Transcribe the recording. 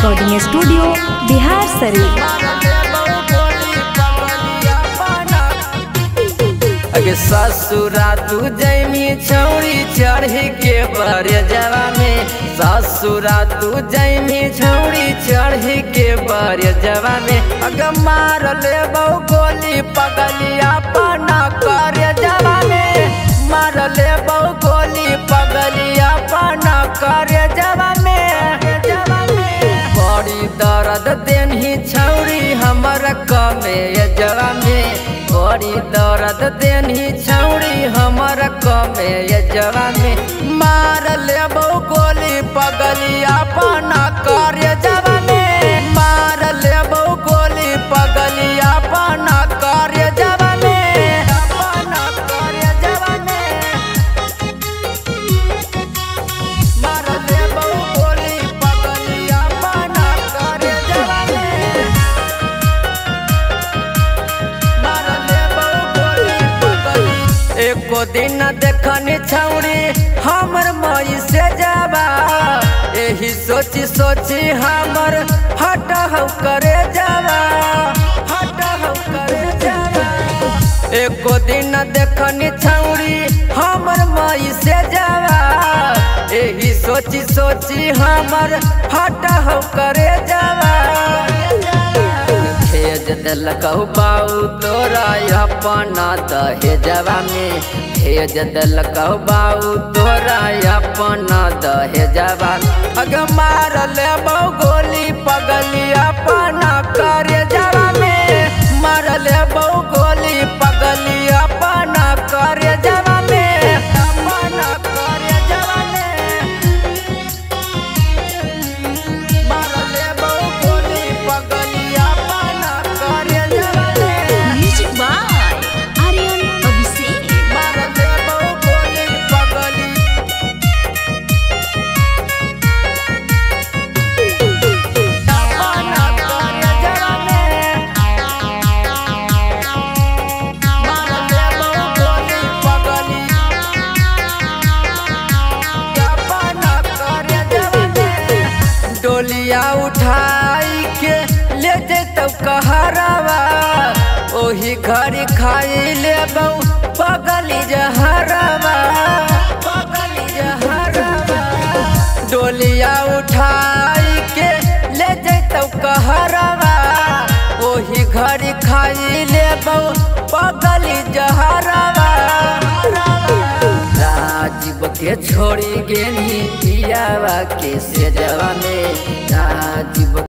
Recording studio Bihar Sharif. अगे ससुरा तू जैमी छौड़ी चढ़ी के बरजवा में, ससुरा तू जैमी छौड़ी चढ़ी के बरजवा में। अगे मार ले बहु गोली पगलिया पाना कर जवा में, मार ले बहु गोली पगलिया पाना कर जवा में। बड़ी दर्द देनी छौड़ी हमर कमे जवा में, बड़ी दर्द देनी छौड़ी हमर कमे जवा में। मार ले बहु गोली पगलिया पाना कर जवा में, मार ले बहु गोली पगलिया पाना कर जवा में, पाना कर जवा में। मार ले बहु गोली पगलिया पाना कर जवा में, मार ले बहु गोली पगली। एको दिन देखनी छौड़ी हमर मई से जावा, यही सोची सोची हमर हट हो करे जावा, हट हो करे जावा। एको दिन देखनी छौड़ी हमर मई से जावा, यही सोची सोची हमर हट हो करे जावा। भेज दिलकहु बाऊ तोरा अपना दहेजवा में, भेज दिलकहु बाऊ तोरा अपना दहेजवा। अगे मार ले बहु गोली पगलिया पाना कर जवा में, मार ले बहु गोली पगलिया पाना कर जवा में, पाना कर जवा में। मार ले बहु गोली पगलिया पाना कर जवा में। Music by Aryan Abhishek. मार ले बहु गोली पगली पाना कर जवा में। मार ले बहु गोली पगली पाना कर जवा में। डोलिया उठाई के ले जैतौ कहरवा, ओही घड़ी खाई ले बहु पगली जहरवा, पगली जहरवा। डोलिया उठाई के ले जैतौ कहरवा, ओही घड़ी खाई ले बहु पगली जहरवा। राजीव के छोड़ी गेनी पियावा के सेजवा में, राजीव